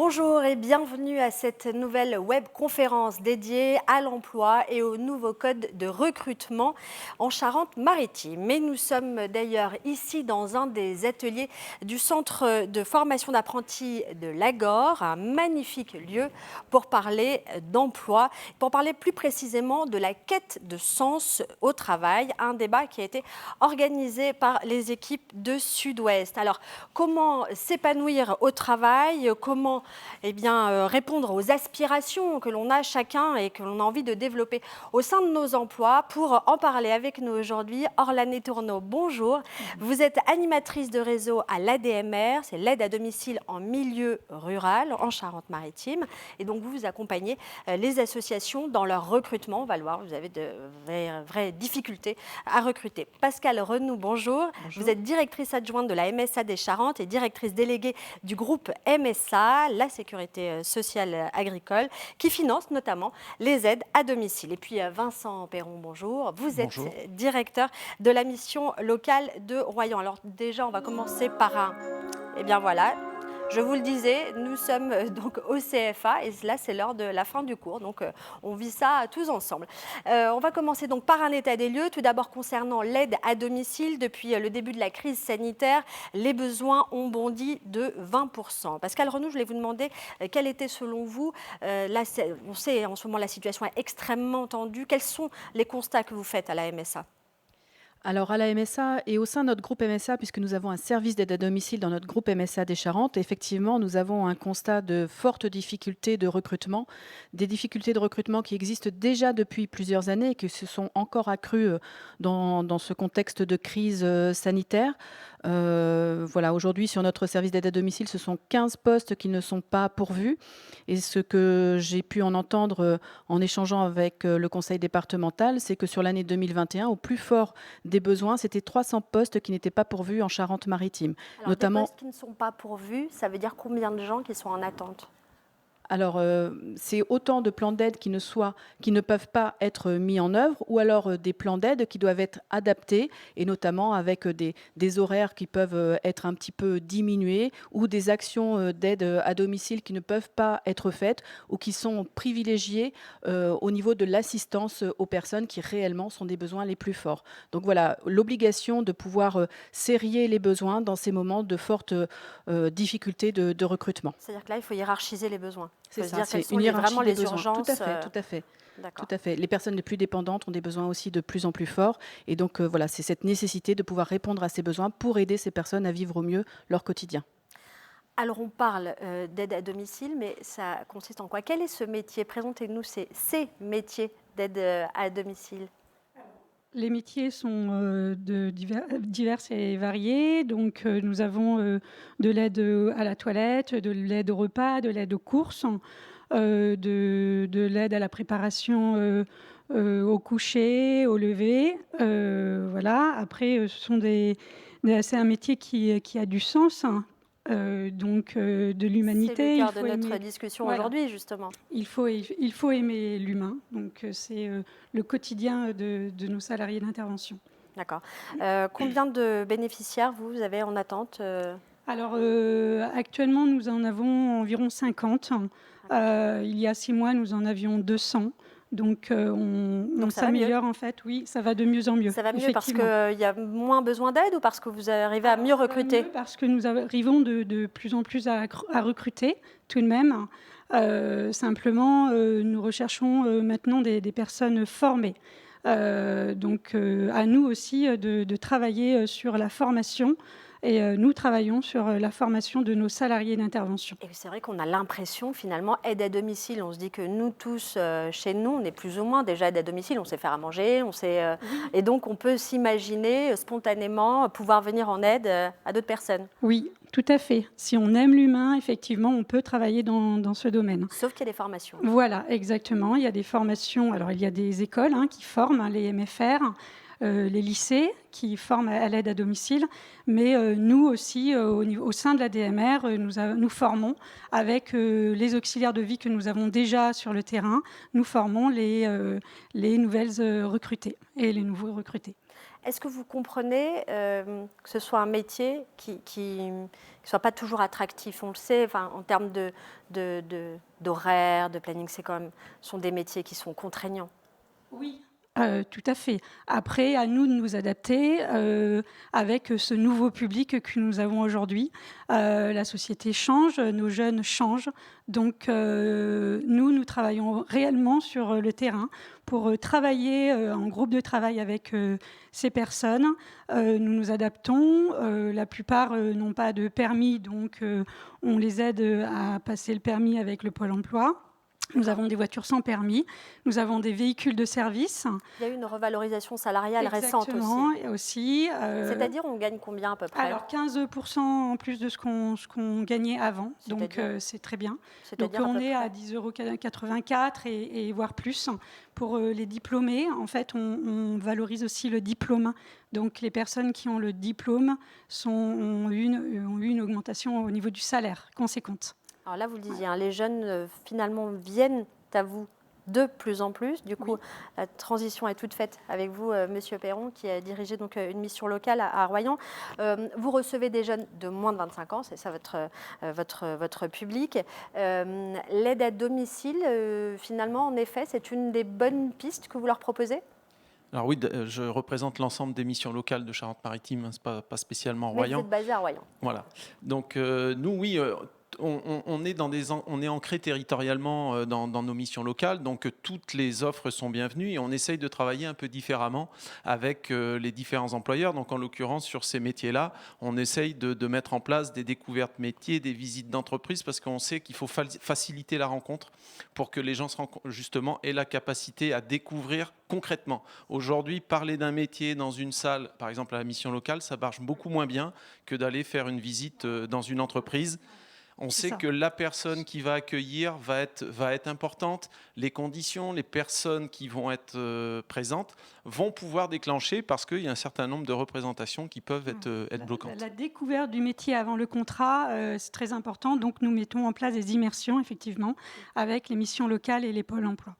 Bonjour et bienvenue à cette nouvelle webconférence dédiée à l'emploi et au nouveau code de recrutement en Charente-Maritime. Mais nous sommes d'ailleurs ici dans un des ateliers du centre de formation d'apprentis de l'Agor, un magnifique lieu pour parler d'emploi, pour parler plus précisément de la quête de sens au travail, un débat qui a été organisé par les équipes de Sud-Ouest. Alors, comment s'épanouir au travail, comment répondre aux aspirations que l'on a chacun et que l'on a envie de développer au sein de nos emplois. Pour en parler avec nous aujourd'hui, Orlane Tourneau, bonjour. Vous êtes animatrice de réseau à l'ADMR, c'est l'aide à domicile en milieu rural en Charente-Maritime. Et donc vous accompagnez les associations dans leur recrutement. On va le voir, vous avez de vraies difficultés à recruter. Pascal Renoux, bonjour. Vous êtes directrice adjointe de la MSA des Charentes et directrice déléguée du groupe MSA, la sécurité sociale agricole, qui finance notamment les aides à domicile. Et puis Vincent Perron, bonjour. Vous êtes directeur de la mission locale de Royan. Alors déjà, on va commencer par un... Eh bien voilà, je vous le disais, nous sommes donc au CFA et là, c'est l'heure de la fin du cours. Donc, on vit ça tous ensemble. On va commencer donc par un état des lieux. Tout d'abord, concernant l'aide à domicile. Depuis le début de la crise sanitaire, les besoins ont bondi de 20%. Pascal Renoux, je voulais vous demander quel était selon vous, là, on sait en ce moment la situation est extrêmement tendue. Quels sont les constats que vous faites à la MSA ? Alors à la MSA et au sein de notre groupe MSA, puisque nous avons un service d'aide à domicile dans notre groupe MSA des Charentes, effectivement, nous avons un constat de fortes difficultés de recrutement, des difficultés de recrutement qui existent déjà depuis plusieurs années et qui se sont encore accrues dans ce contexte de crise sanitaire. Voilà, aujourd'hui, sur notre service d'aide à domicile, ce sont 15 postes qui ne sont pas pourvus. Et ce que j'ai pu en entendre en échangeant avec le conseil départemental, c'est que sur l'année 2021, au plus fort des besoins, c'était 300 postes qui n'étaient pas pourvus en Charente-Maritime. Alors, Notamment, des postes qui ne sont pas pourvus, ça veut dire combien de gens qui sont en attente ? alors, c'est autant de plans d'aide qui ne peuvent pas être mis en œuvre, ou alors des plans d'aide qui doivent être adaptés, et notamment avec des horaires qui peuvent être un petit peu diminués, ou des actions d'aide à domicile qui ne peuvent pas être faites, ou qui sont privilégiées au niveau de l'assistance aux personnes qui réellement sont des besoins les plus forts. Donc voilà, l'obligation de pouvoir serrer les besoins dans ces moments de fortes difficultés de recrutement. C'est-à-dire que là, il faut hiérarchiser les besoins. C'est ça, c'est une vraiment hiérarchie des les besoins. urgences. Tout à fait, tout à fait. D'accord. Tout à fait. Les personnes les plus dépendantes ont des besoins aussi de plus en plus forts. Et donc, voilà, c'est cette nécessité de pouvoir répondre à ces besoins pour aider ces personnes à vivre au mieux leur quotidien. Alors, on parle d'aide à domicile, mais ça consiste en quoi ? Quel est ce métier ? Présentez-nous ces métiers d'aide à domicile. Les métiers sont divers et variés. Donc, nous avons de l'aide à la toilette, de l'aide au repas, de l'aide aux courses, de l'aide à la préparation au coucher, au lever. Voilà. Après, ce sont c'est un métier qui a du sens. De l'humanité. C'est le cœur de notre discussion aujourd'hui, justement. Il faut aimer l'humain. Donc, c'est le quotidien de nos salariés d'intervention. D'accord. Combien de bénéficiaires vous avez en attente Alors, actuellement, nous en avons environ 50. Il y a 6 mois, nous en avions 200. Donc, on s'améliore en fait. Oui, ça va de mieux en mieux. Ça va mieux parce qu'il y a moins besoin d'aide ou parce que vous arrivez à mieux recruter ? Parce que nous arrivons de plus en plus à recruter tout de même. Simplement, nous recherchons maintenant des personnes formées. Donc, à nous aussi de travailler sur la formation. Et nous travaillons sur la formation de nos salariés d'intervention. Et c'est vrai qu'on a l'impression, finalement, aide à domicile. On se dit que nous tous, chez nous, on est plus ou moins déjà aide à domicile. On sait faire à manger, et donc on peut s'imaginer spontanément pouvoir venir en aide à d'autres personnes. Oui, tout à fait. Si on aime l'humain, effectivement, on peut travailler dans ce domaine. Sauf qu'il y a des formations. Voilà, exactement. Il y a des formations. Alors, il y a des écoles qui forment, les MFR. Les lycées qui forment à l'aide à domicile, mais nous aussi, au sein de la DMR, nous formons avec les auxiliaires de vie que nous avons déjà sur le terrain, nous formons les nouvelles recrutées et les nouveaux recrutés. Est-ce que vous comprenez que ce soit un métier qui ne soit pas toujours attractif? On le sait, enfin, en termes d'horaire, de planning, ce sont des métiers qui sont contraignants. Oui. Tout à fait. Après, à nous de nous adapter avec ce nouveau public que nous avons aujourd'hui. La société change, nos jeunes changent. Donc, nous travaillons réellement sur le terrain pour travailler en groupe de travail avec ces personnes. Nous nous adaptons. La plupart n'ont pas de permis, donc on les aide à passer le permis avec le Pôle emploi. Nous avons des voitures sans permis, nous avons des véhicules de service. Il y a eu une revalorisation salariale récente aussi. C'est-à-dire, on gagne combien à peu près? Alors 15% en plus de ce qu'on gagnait avant, donc c'est très bien. Donc on est à 10,84 € et voire plus. Pour les diplômés, en fait, on valorise aussi le diplôme. Donc les personnes qui ont le diplôme ont eu une augmentation au niveau du salaire conséquente. Alors là, vous le disiez, les jeunes, finalement, viennent à vous de plus en plus. Du coup, la transition est toute faite avec vous, Monsieur Perron, qui a dirigé donc une mission locale à Royan. Vous recevez des jeunes de moins de 25 ans, c'est ça votre public. L'aide à domicile, finalement, en effet, c'est une des bonnes pistes que vous leur proposez? Alors oui, je représente l'ensemble des missions locales de Charente-Maritime, c'est pas spécialement Royan. Mais vous êtes basé à Royan. Voilà. Donc nous, oui... On est ancré territorialement dans nos missions locales, donc toutes les offres sont bienvenues et on essaye de travailler un peu différemment avec les différents employeurs. Donc en l'occurrence, sur ces métiers-là, on essaye de mettre en place des découvertes métiers, des visites d'entreprise, parce qu'on sait qu'il faut faciliter la rencontre pour que les gens justement aient la capacité à découvrir concrètement. Aujourd'hui, parler d'un métier dans une salle, par exemple à la mission locale, ça marche beaucoup moins bien que d'aller faire une visite dans une entreprise. On sait que la personne qui va accueillir va être importante. Les conditions, les personnes qui vont être présentes vont pouvoir déclencher parce qu'il y a un certain nombre de représentations qui peuvent être bloquantes. La découverte du métier avant le contrat, c'est très important. Donc, nous mettons en place des immersions, effectivement, avec les missions locales et les pôles emploi.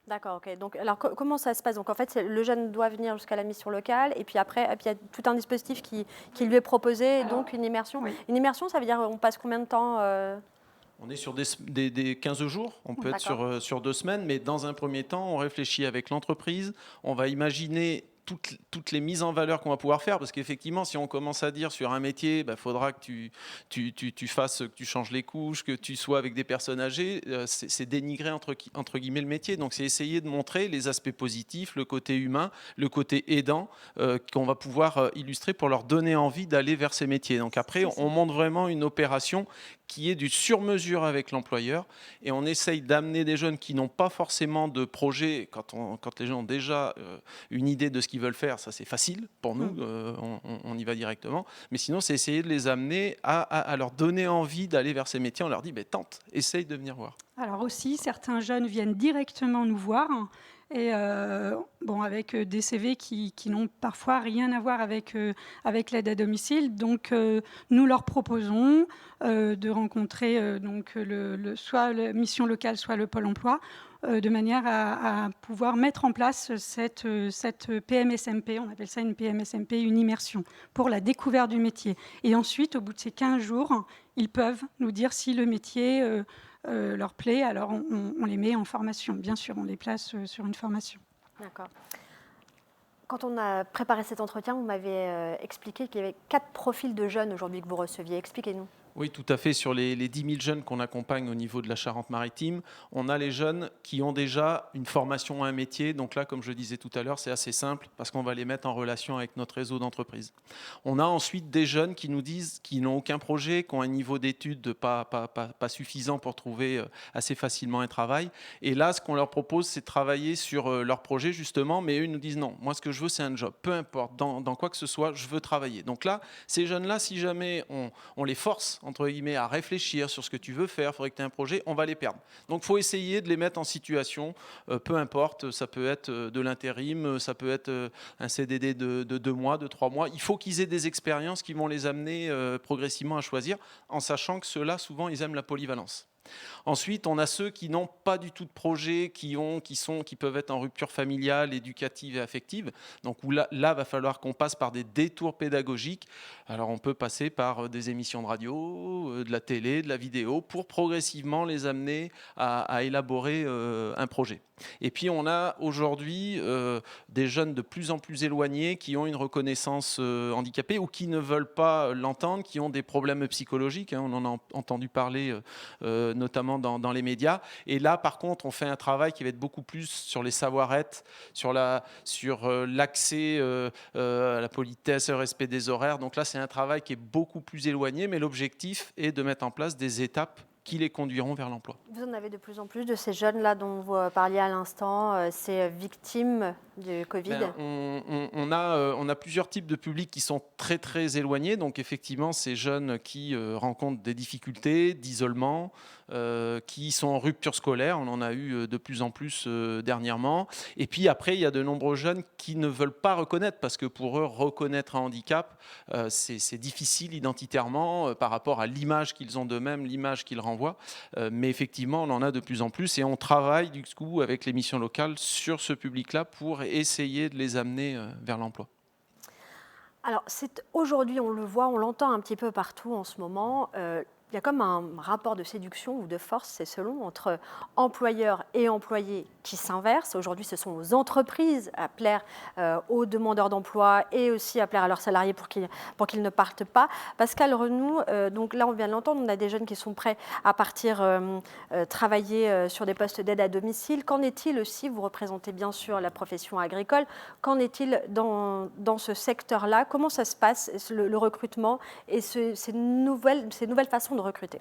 D'accord, ok. Donc, alors, comment ça se passe? Donc, en fait, le jeune doit venir jusqu'à la mission locale, et puis après, il y a tout un dispositif qui lui est proposé, donc une immersion. Oui. Une immersion, ça veut dire on passe combien de temps On est sur des 15 jours, on peut être sur 2 semaines, mais dans un premier temps, on réfléchit avec l'entreprise, on va imaginer toutes les mises en valeur qu'on va pouvoir faire, parce qu'effectivement, si on commence à dire sur un métier, faudra que tu fasses, que tu changes les couches, que tu sois avec des personnes âgées, c'est dénigrer entre guillemets le métier. Donc c'est essayer de montrer les aspects positifs, le côté humain, le côté aidant, qu'on va pouvoir illustrer pour leur donner envie d'aller vers ces métiers. Donc après, on montre vraiment une opération qui est du sur-mesure avec l'employeur, et on essaye d'amener des jeunes qui n'ont pas forcément de projet. Quand les gens ont déjà une idée de ce qu'ils veulent faire, ça c'est facile pour nous, on y va directement, mais sinon c'est essayer de les amener à leur donner envie d'aller vers ces métiers. On leur dit tente, essaye de venir voir. Alors aussi, certains jeunes viennent directement nous voir, et avec des CV qui n'ont parfois rien à voir avec l'aide à domicile. Donc nous leur proposons de rencontrer soit la mission locale, soit le Pôle emploi, de manière à pouvoir mettre en place cette PMSMP, on appelle ça une PMSMP, une immersion, pour la découverte du métier. Et ensuite, au bout de ces 15 jours, ils peuvent nous dire si le métier leur plaît, alors on les met en formation. Bien sûr, on les place sur une formation. D'accord. Quand on a préparé cet entretien, vous m'avez expliqué qu'il y avait 4 profils de jeunes aujourd'hui que vous receviez. Expliquez-nous. Oui, tout à fait. Sur les 10 000 jeunes qu'on accompagne au niveau de la Charente-Maritime, on a les jeunes qui ont déjà une formation à un métier. Donc là, comme je le disais tout à l'heure, c'est assez simple parce qu'on va les mettre en relation avec notre réseau d'entreprises. On a ensuite des jeunes qui nous disent qu'ils n'ont aucun projet, qui ont un niveau d'études pas suffisant pour trouver assez facilement un travail. Et là, ce qu'on leur propose, c'est de travailler sur leur projet, justement. Mais eux, ils nous disent non, moi, ce que je veux, c'est un job. Peu importe, dans quoi que ce soit, je veux travailler. Donc là, ces jeunes-là, si jamais on les force, entre guillemets, à réfléchir sur ce que tu veux faire, il faudrait que tu aies un projet, on va les perdre. Donc il faut essayer de les mettre en situation, peu importe, ça peut être de l'intérim, ça peut être un CDD de 2 mois, de 3 mois. Il faut qu'ils aient des expériences qui vont les amener progressivement à choisir, en sachant que ceux-là, souvent, ils aiment la polyvalence. Ensuite, on a ceux qui n'ont pas du tout de projet, qui peuvent être en rupture familiale, éducative et affective. Donc où là, va falloir qu'on passe par des détours pédagogiques. Alors on peut passer par des émissions de radio, de la télé, de la vidéo, pour progressivement les amener à élaborer un projet. Et puis on a aujourd'hui des jeunes de plus en plus éloignés qui ont une reconnaissance handicapée ou qui ne veulent pas l'entendre, qui ont des problèmes psychologiques. On en a entendu parler notamment dans les médias. Et là, par contre, on fait un travail qui va être beaucoup plus sur les savoir-être, sur l'accès à la politesse, au respect des horaires. Donc là, c'est un travail qui est beaucoup plus éloigné, mais l'objectif est de mettre en place des étapes qui les conduiront vers l'emploi. Vous en avez de plus en plus de ces jeunes-là dont vous parliez à l'instant, ces victimes du Covid. On a plusieurs types de publics qui sont très très éloignés. Donc effectivement, ces jeunes qui rencontrent des difficultés d'isolement, qui sont en rupture scolaire, on en a eu de plus en plus dernièrement. Et puis après, il y a de nombreux jeunes qui ne veulent pas reconnaître, parce que pour eux, reconnaître un handicap, c'est difficile identitairement par rapport à l'image qu'ils ont d'eux-mêmes, l'image qu'ils renvoient. Mais effectivement, on en a de plus en plus et on travaille du coup avec les missions locales sur ce public-là pour essayer de les amener vers l'emploi. Alors, aujourd'hui, on le voit, on l'entend un petit peu partout en ce moment. Il y a comme un rapport de séduction ou de force, c'est selon, entre employeurs et employés qui s'inversent. Aujourd'hui, ce sont aux entreprises à plaire aux demandeurs d'emploi et aussi à plaire à leurs salariés pour qu'ils ne partent pas. Pascal Renoux, donc là, on vient de l'entendre, on a des jeunes qui sont prêts à partir travailler sur des postes d'aide à domicile. Qu'en est-il aussi, vous représentez bien sûr la profession agricole, qu'en est-il dans ce secteur-là? Comment ça se passe, le recrutement et ces nouvelles façons de recruter?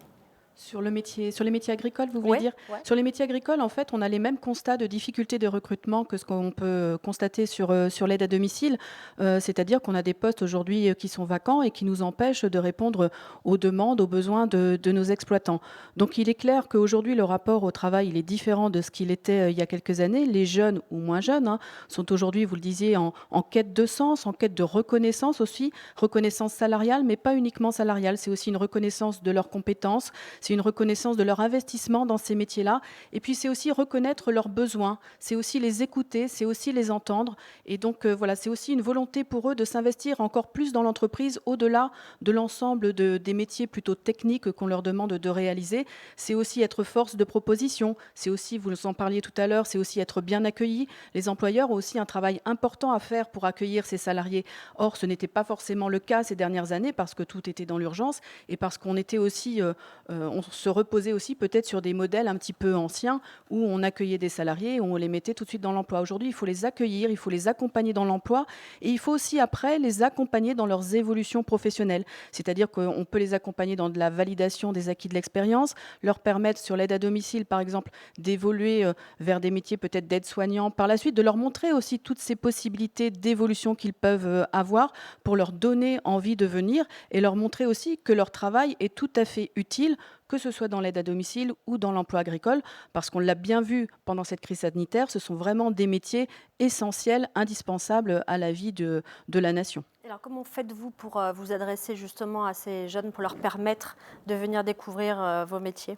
Sur les métiers agricoles, vous voulez dire? Ouais. Sur les métiers agricoles, en fait, on a les mêmes constats de difficultés de recrutement que ce qu'on peut constater sur l'aide à domicile. C'est-à-dire qu'on a des postes aujourd'hui qui sont vacants et qui nous empêchent de répondre aux demandes, aux besoins de nos exploitants. Donc il est clair qu'aujourd'hui, le rapport au travail, il est différent de ce qu'il était il y a quelques années. Les jeunes ou moins jeunes sont aujourd'hui, vous le disiez, en quête de sens, en quête de reconnaissance aussi, reconnaissance salariale, mais pas uniquement salariale. C'est aussi une reconnaissance de leurs compétences. C'est une reconnaissance de leur investissement dans ces métiers-là. Et puis, c'est aussi reconnaître leurs besoins. C'est aussi les écouter, c'est aussi les entendre. Et donc, voilà, c'est aussi une volonté pour eux de s'investir encore plus dans l'entreprise, au-delà de l'ensemble des métiers plutôt techniques qu'on leur demande de réaliser. C'est aussi être force de proposition. C'est aussi, vous en parliez tout à l'heure, c'est aussi être bien accueilli. Les employeurs ont aussi un travail important à faire pour accueillir ces salariés. Or, ce n'était pas forcément le cas ces dernières années parce que tout était dans l'urgence et parce qu'on était aussi... on se reposait aussi peut-être sur des modèles un petit peu anciens où on accueillait des salariés, où on les mettait tout de suite dans l'emploi. Aujourd'hui, il faut les accueillir, il faut les accompagner dans l'emploi et il faut aussi après les accompagner dans leurs évolutions professionnelles. C'est-à-dire qu'on peut les accompagner dans de la validation des acquis de l'expérience, leur permettre sur l'aide à domicile par exemple d'évoluer vers des métiers peut-être d'aide-soignant, par la suite de leur montrer aussi toutes ces possibilités d'évolution qu'ils peuvent avoir pour leur donner envie de venir et leur montrer aussi que leur travail est tout à fait utile, que ce soit dans l'aide à domicile ou dans l'emploi agricole, parce qu'on l'a bien vu pendant cette crise sanitaire, ce sont vraiment des métiers essentiels, indispensables à la vie de la nation. Alors, comment faites-vous pour vous adresser justement à ces jeunes pour leur permettre de venir découvrir vos métiers ?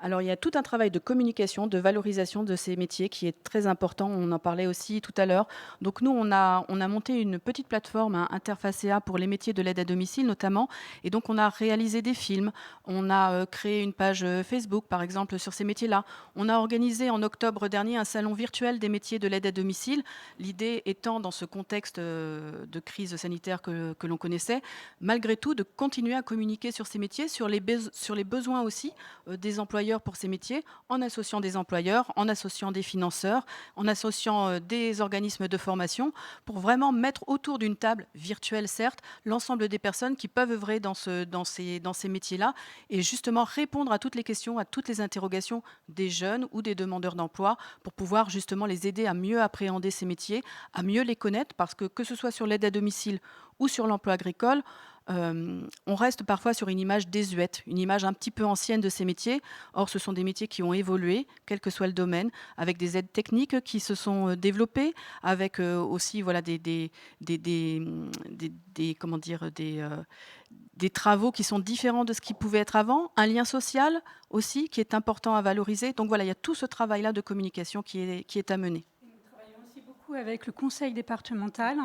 Alors, il y a tout un travail de communication, de valorisation de ces métiers qui est très important. On en parlait aussi tout à l'heure. Donc, nous, on a monté une petite plateforme Interfacea pour les métiers de l'aide à domicile notamment. Et donc, on a réalisé des films. On a créé une page Facebook, par exemple, sur ces métiers-là. On a organisé en octobre dernier un salon virtuel des métiers de l'aide à domicile. L'idée étant, dans ce contexte de crise sanitaire que l'on connaissait, malgré tout, de continuer à communiquer sur ces métiers, sur les besoins aussi des employeurs pour ces métiers, en associant des employeurs, en associant des financeurs, en associant des organismes de formation, pour vraiment mettre autour d'une table virtuelle, certes, l'ensemble des personnes qui peuvent œuvrer dans ces métiers-là et justement répondre à toutes les questions, à toutes les interrogations des jeunes ou des demandeurs d'emploi pour pouvoir justement les aider à mieux appréhender ces métiers, à mieux les connaître, parce que ce soit sur l'aide à domicile ou sur l'emploi agricole, on reste parfois sur une image désuète, une image un petit peu ancienne de ces métiers. Or, ce sont des métiers qui ont évolué, quel que soit le domaine, avec des aides techniques qui se sont développées, avec aussi voilà, des des travaux qui sont différents de ce qui pouvait être avant, un lien social aussi qui est important à valoriser. Donc voilà, il y a tout ce travail-là de communication qui est à mener. Aussi beaucoup avec le conseil départemental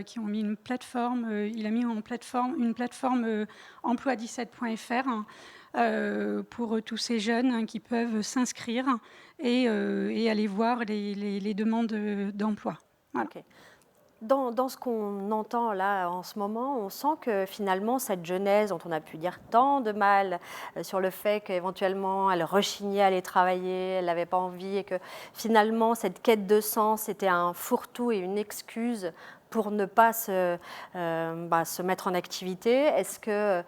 qui ont mis une plateforme, il a mis en plateforme une plateforme emploi17.fr pour tous ces jeunes qui peuvent s'inscrire et aller voir les demandes d'emploi. Voilà. Okay. Dans ce qu'on entend là en ce moment, on sent que finalement cette jeunesse dont on a pu dire tant de mal sur le fait qu'éventuellement elle rechignait à aller travailler, elle n'avait pas envie et que finalement cette quête de sens était un fourre-tout et une excuse pour ne pas se mettre en activité. Est-ce que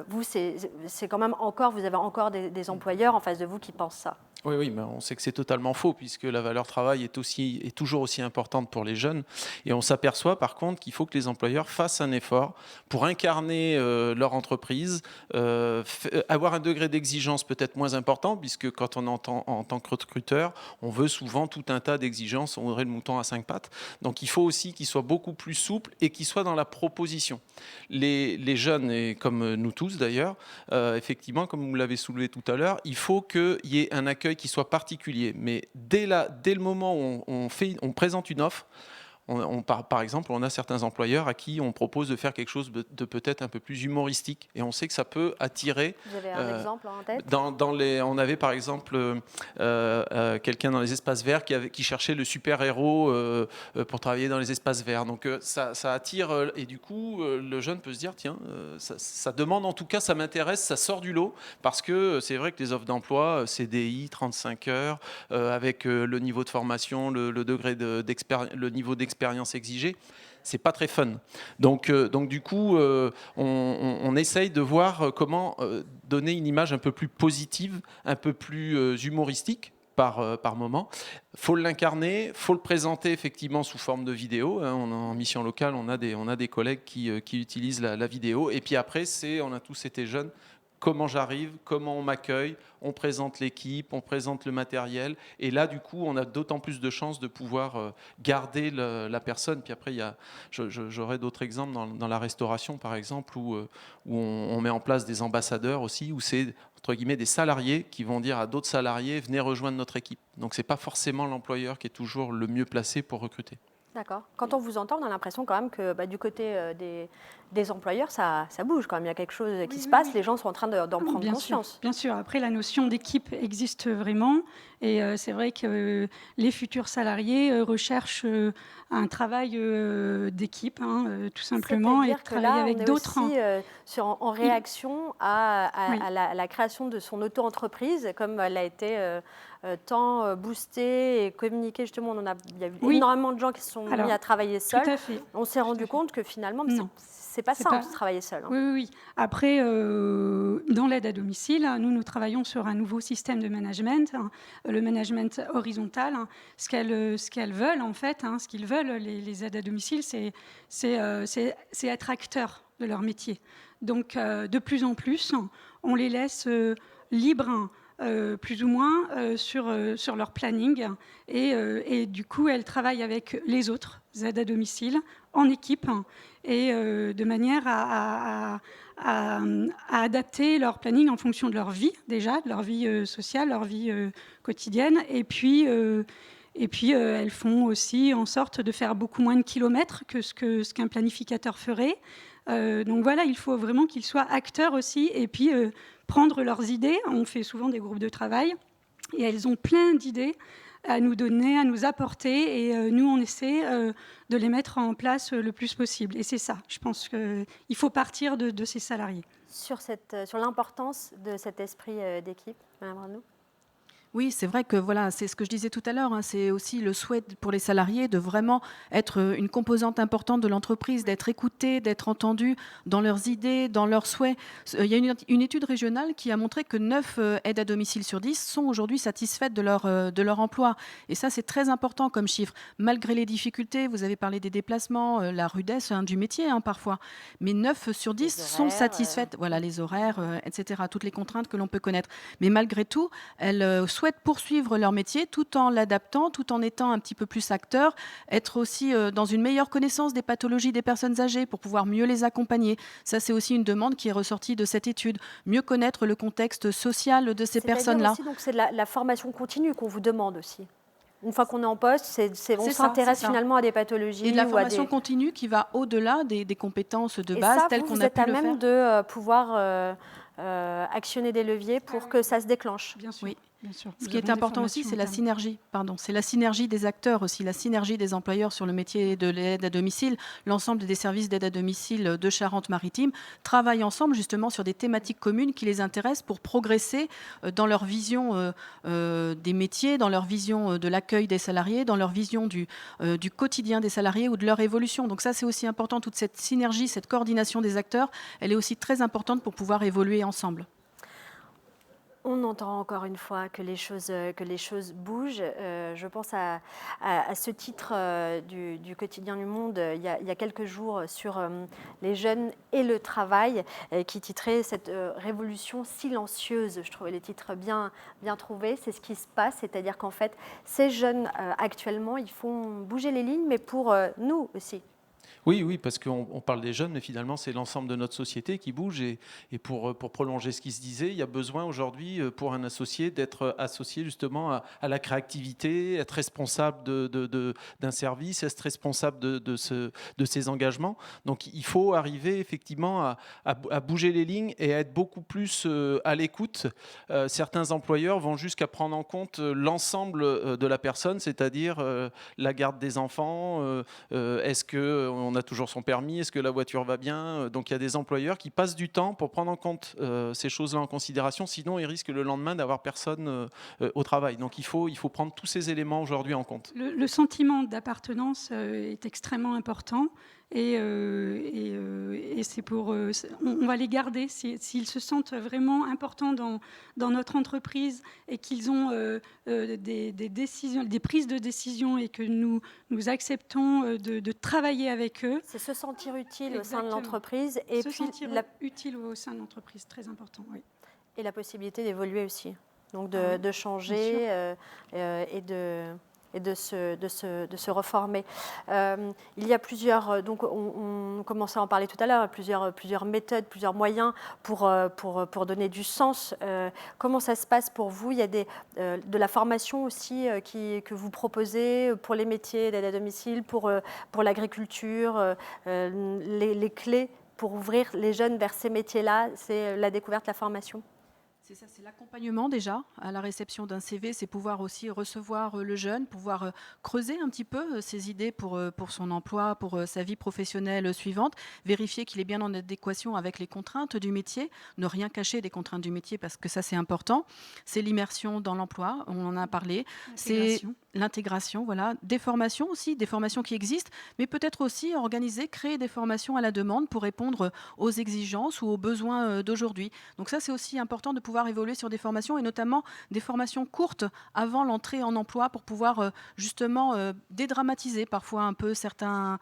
vous, c'est quand même encore, vous avez encore des employeurs en face de vous qui pensent ça? Oui, mais on sait que c'est totalement faux puisque la valeur travail est toujours aussi importante pour les jeunes. Et on s'aperçoit par contre qu'il faut que les employeurs fassent un effort pour incarner leur entreprise, avoir un degré d'exigence peut-être moins important puisque quand on entend en tant que recruteur, on veut souvent tout un tas d'exigences, on voudrait le mouton à 5 pattes. Donc il faut aussi qu'ils soient beaucoup plus souples et qu'ils soient dans la proposition. Les jeunes, et comme nous tous d'ailleurs, effectivement, comme vous l'avez soulevé tout à l'heure, il faut qu'il y ait un accueil qui soit particulier. Mais dès le moment où on présente une offre, par exemple, on a certains employeurs à qui on propose de faire quelque chose de peut-être un peu plus humoristique. Et on sait que ça peut attirer. Vous avez un exemple en tête? On avait par exemple quelqu'un dans les espaces verts qui cherchait le super-héros pour travailler dans les espaces verts. Donc ça attire. Et du coup, le jeune peut se dire, tiens, ça demande en tout cas, ça m'intéresse, ça sort du lot. Parce que c'est vrai que les offres d'emploi, CDI, 35 heures, avec le niveau de formation, le niveau d'expérience exigée, c'est pas très fun. Donc du coup, on essaye de voir comment donner une image un peu plus positive, un peu plus humoristique par moment. Faut l'incarner, faut le présenter effectivement sous forme de vidéo. En mission locale, on a des collègues qui utilisent la vidéo. Et puis après, on a tous été jeunes. Comment j'arrive, comment on m'accueille, on présente l'équipe, on présente le matériel. Et là, du coup, on a d'autant plus de chances de pouvoir garder la personne. Puis après, j'aurai d'autres exemples dans la restauration, par exemple, où on met en place des ambassadeurs aussi, où c'est, entre guillemets, des salariés qui vont dire à d'autres salariés, venez rejoindre notre équipe. Donc, ce n'est pas forcément l'employeur qui est toujours le mieux placé pour recruter. D'accord. Quand on vous entend, on a l'impression quand même que du côté des employeurs, ça bouge quand même. Il y a quelque chose qui se passe, les gens sont en train d'en prendre conscience. Bien sûr. Après, la notion d'équipe existe vraiment. Et c'est vrai que les futurs salariés recherchent un travail d'équipe, tout simplement, et travailler avec d'autres. Aussi, en réaction à la création de son auto-entreprise, comme elle a été tant boostée et communiquée. Justement, il y a eu énormément de gens qui se sont mis à travailler seuls. Tout à fait. On s'est rendu compte que finalement, c'est pas simple de travailler seul. Oui. Après, dans l'aide à domicile, nous travaillons sur un nouveau système de management, le management horizontal. Ce qu'elles veulent, en fait, ce qu'ils veulent, les aides à domicile, c'est être acteurs de leur métier. Donc, de plus en plus, on les laisse libres, plus ou moins, sur leur planning. Et du coup, elles travaillent avec les autres aides à domicile, en équipe, et de manière à adapter leur planning en fonction de leur vie, déjà, de leur vie sociale, leur vie quotidienne. Et puis, elles font aussi en sorte de faire beaucoup moins de kilomètres que ce qu'un planificateur ferait. Donc voilà, il faut vraiment qu'ils soient acteurs aussi, et puis prendre leurs idées. On fait souvent des groupes de travail, et elles ont plein d'idées à nous donner, à nous apporter, et nous, on essaie de les mettre en place le plus possible. Et c'est ça, je pense qu'il faut partir de ces salariés. Sur l'importance de cet esprit d'équipe, Madame Arnaud? Oui, c'est vrai que voilà, c'est ce que je disais tout à l'heure, c'est aussi le souhait pour les salariés de vraiment être une composante importante de l'entreprise, d'être écoutés, d'être entendus dans leurs idées, dans leurs souhaits. Il y a une étude régionale qui a montré que 9 aides à domicile sur 10 sont aujourd'hui satisfaites de leur emploi. Et ça, c'est très important comme chiffre. Malgré les difficultés, vous avez parlé des déplacements, la rudesse du métier parfois, mais 9 sur 10 sont satisfaites. Voilà, les horaires, etc., toutes les contraintes que l'on peut connaître. Mais malgré tout, elles souhaitent souhaitent poursuivre leur métier tout en l'adaptant, tout en étant un petit peu plus acteurs, être aussi dans une meilleure connaissance des pathologies des personnes âgées pour pouvoir mieux les accompagner. Ça, c'est aussi une demande qui est ressortie de cette étude. Mieux connaître le contexte social de ces personnes-là. Aussi, donc c'est de la formation continue qu'on vous demande aussi. Une fois qu'on est en poste, on s'intéresse finalement à des pathologies. Et de la formation continue qui va au-delà des compétences de base telles qu'on a pu le faire. Vous êtes à même de pouvoir actionner des leviers pour que ça se déclenche. Bien sûr. Oui. Bien sûr. Ce qui est important aussi, c'est la synergie. C'est la synergie des acteurs aussi, la synergie des employeurs sur le métier de l'aide à domicile. L'ensemble des services d'aide à domicile de Charente-Maritime travaillent ensemble justement sur des thématiques communes qui les intéressent pour progresser dans leur vision des métiers, dans leur vision de l'accueil des salariés, dans leur vision du quotidien des salariés ou de leur évolution. Donc ça, c'est aussi important, toute cette synergie, cette coordination des acteurs, elle est aussi très importante pour pouvoir évoluer ensemble. On entend encore une fois que les choses bougent. Je pense à ce titre du quotidien du Monde il y a quelques jours sur les jeunes et le travail qui titrait cette révolution silencieuse. Je trouvais les titres bien trouvés. C'est ce qui se passe, c'est-à-dire qu'en fait, ces jeunes actuellement, ils font bouger les lignes, mais pour nous aussi. Oui, parce qu'on parle des jeunes, mais finalement, c'est l'ensemble de notre société qui bouge. Et pour prolonger ce qui se disait, il y a besoin aujourd'hui, pour un associé, d'être associé justement à la créativité, être responsable d'un service, être responsable de ses engagements. Donc, il faut arriver effectivement à bouger les lignes et à être beaucoup plus à l'écoute. Certains employeurs vont jusqu'à prendre en compte l'ensemble de la personne, c'est-à-dire la garde des enfants, est-ce qu'on a toujours son permis, est-ce que la voiture va bien. Donc il y a des employeurs qui passent du temps pour prendre en compte ces choses-là en considération, sinon ils risquent le lendemain d'avoir personne au travail. Donc il faut prendre tous ces éléments aujourd'hui en compte. Le sentiment d'appartenance est extrêmement important. Et c'est pour, on va les garder s'ils se sentent vraiment importants dans notre entreprise et qu'ils ont des décisions, des prises de décision et que nous acceptons de travailler avec eux. C'est se sentir utile Exactement. Au sein de l'entreprise et se puis sentir utile au sein de l'entreprise, très important. Oui. Et la possibilité d'évoluer aussi, donc de changer et de se reformer. Il y a plusieurs, donc on commençait à en parler tout à l'heure, plusieurs méthodes, plusieurs moyens pour donner du sens. Comment ça se passe pour vous? Il y a de la formation aussi que vous proposez pour les métiers d'aide à domicile, pour l'agriculture, les clés pour ouvrir les jeunes vers ces métiers-là, c'est la découverte, la formation. C'est ça, c'est l'accompagnement déjà à la réception d'un CV, c'est pouvoir aussi recevoir le jeune, pouvoir creuser un petit peu ses idées pour son emploi, pour sa vie professionnelle suivante, vérifier qu'il est bien en adéquation avec les contraintes du métier, ne rien cacher des contraintes du métier parce que ça c'est important. C'est l'immersion dans l'emploi, on en a parlé. C'est l'intégration, voilà. Des formations aussi, des formations qui existent, mais peut-être aussi organiser, créer des formations à la demande pour répondre aux exigences ou aux besoins d'aujourd'hui. Donc ça c'est aussi important de pouvoir évoluer sur des formations et notamment des formations courtes avant l'entrée en emploi pour pouvoir justement dédramatiser parfois un peu certains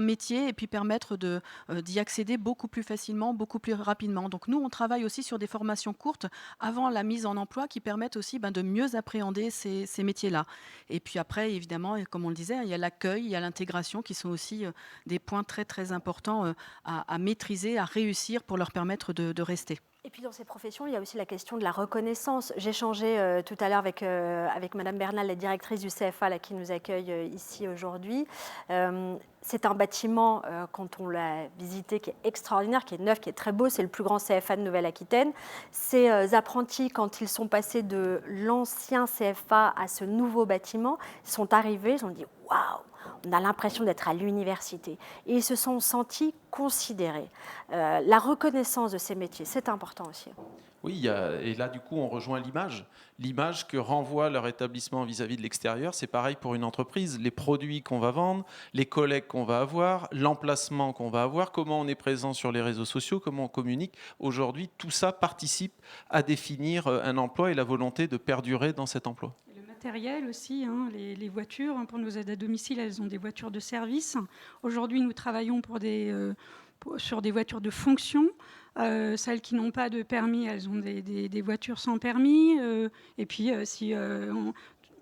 métiers et puis permettre d'y accéder beaucoup plus facilement, beaucoup plus rapidement. Donc nous, on travaille aussi sur des formations courtes avant la mise en emploi qui permettent aussi de mieux appréhender ces métiers-là. Et puis après, évidemment, comme on le disait, il y a l'accueil, il y a l'intégration qui sont aussi des points très très importants à maîtriser, à réussir pour leur permettre de rester. Et puis dans ces professions, il y a aussi la question de la reconnaissance. J'ai échangé tout à l'heure avec Madame Bernal, la directrice du CFA qui nous accueille ici aujourd'hui. C'est un bâtiment, quand on l'a visité, qui est extraordinaire, qui est neuf, qui est très beau. C'est le plus grand CFA de Nouvelle-Aquitaine. Ces apprentis, quand ils sont passés de l'ancien CFA à ce nouveau bâtiment, ils sont arrivés, ils ont dit « Waouh !» On a l'impression d'être à l'université. Et ils se sont sentis considérés. La reconnaissance de ces métiers, c'est important aussi. Oui, et là, du coup, on rejoint l'image que renvoie leur établissement vis-à-vis de l'extérieur. C'est pareil pour une entreprise. Les produits qu'on va vendre, les collègues qu'on va avoir, l'emplacement qu'on va avoir, comment on est présent sur les réseaux sociaux, comment on communique. Aujourd'hui, tout ça participe à définir un emploi et la volonté de perdurer dans cet emploi. Matériel aussi, les voitures, pour nos aides à domicile, elles ont des voitures de service. Aujourd'hui, nous travaillons sur des voitures de fonction Celles qui n'ont pas de permis, elles ont des voitures sans permis. Et puis,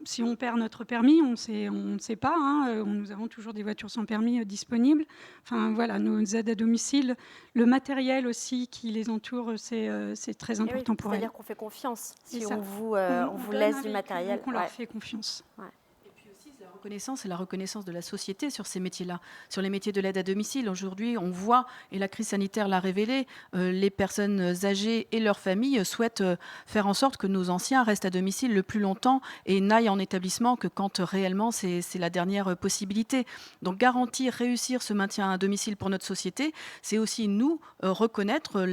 si on perd notre permis, on ne sait pas. Hein, nous avons toujours des voitures sans permis disponibles. Enfin, voilà, nos aides à domicile, le matériel aussi qui les entoure, c'est très important pour elles. C'est-à-dire qu'on fait confiance si C'est ça. on vous donne laisse un du véhicule, matériel. donc on leur fait confiance. Reconnaissance et la reconnaissance de la société sur ces métiers-là, sur les métiers de l'aide à domicile. Aujourd'hui, on voit, et la crise sanitaire l'a révélé, les personnes âgées et leurs familles souhaitent faire en sorte que nos anciens restent à domicile le plus longtemps et n'aillent en établissement que quand réellement c'est la dernière possibilité. Donc garantir, réussir ce maintien à domicile pour notre société, c'est aussi nous reconnaître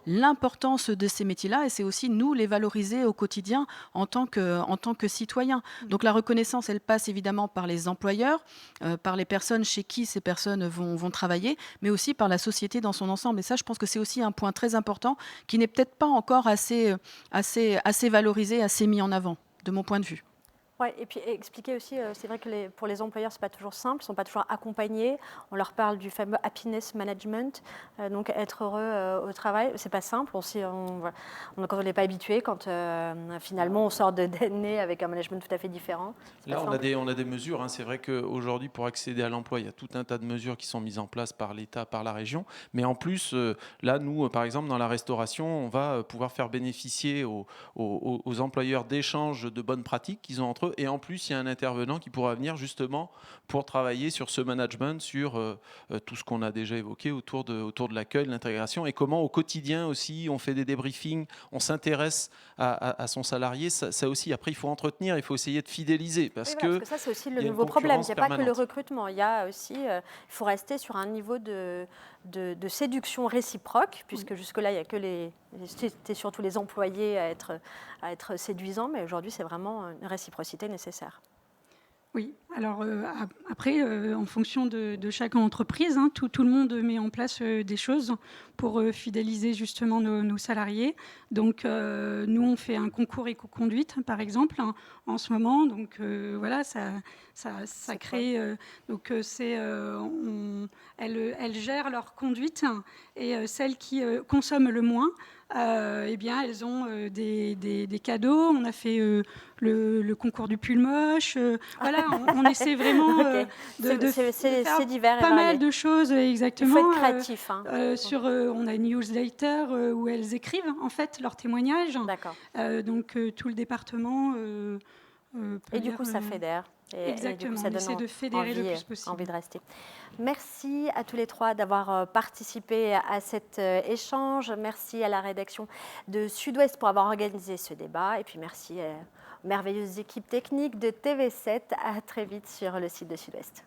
l'importance de ces métiers-là et c'est aussi nous les valoriser au quotidien en tant que citoyens. Donc la reconnaissance, elle passe évidemment par les employeurs, par les personnes chez qui ces personnes vont travailler, mais aussi par la société dans son ensemble. Et ça, je pense que c'est aussi un point très important qui n'est peut-être pas encore assez valorisé, assez mis en avant, de mon point de vue. Ouais, et puis expliquer aussi, c'est vrai que pour les employeurs, c'est pas toujours simple, ils sont pas toujours accompagnés. On leur parle du fameux happiness management, donc être heureux au travail, c'est pas simple. Quand on n'est pas habitué, quand finalement on sort d'années avec un management tout à fait différent. Là, on a des mesures. Hein. C'est vrai qu'aujourd'hui, pour accéder à l'emploi, il y a tout un tas de mesures qui sont mises en place par l'État, par la région. Mais en plus, là, nous, par exemple, dans la restauration, on va pouvoir faire bénéficier aux employeurs d'échanges de bonnes pratiques qu'ils ont entre eux. Et en plus, il y a un intervenant qui pourra venir justement pour travailler sur ce management, sur tout ce qu'on a déjà évoqué autour de l'accueil, de l'intégration et comment au quotidien aussi on fait des débriefings, on s'intéresse à son salarié. Ça aussi, après, il faut entretenir, il faut essayer de fidéliser parce que ça, c'est aussi le nouveau problème. Il n'y a pas que le recrutement, il y a aussi, il faut rester sur un niveau de séduction réciproque, puisque jusque-là, il n'y a que c'était surtout les employés à être séduisants, mais aujourd'hui, c'est vraiment une réciprocité nécessaire. Oui, alors après, en fonction de chaque entreprise, hein, tout le monde met en place des choses pour fidéliser justement nos salariés. Donc, nous, on fait un concours éco-conduite, par exemple, hein, en ce moment. Donc, voilà, ça crée... donc, elles gèrent leur conduite et celles qui consomment le moins, eh bien, elles ont des cadeaux. On a fait le concours du pull moche. Voilà, on essaie vraiment de faire divers pas mal de choses, exactement. Il faut être créatif. On a une newsletter où elles écrivent en fait leurs témoignages. D'accord. Donc tout le département. Et du coup, ça fédère. Exactement, et du coup, ça on essaie de fédérer le plus possible. Envie de rester. Merci à tous les trois d'avoir participé à cet échange. Merci à la rédaction de Sud-Ouest pour avoir organisé ce débat. Et puis merci aux merveilleuses équipes techniques de TV7. À très vite sur le site de Sud-Ouest.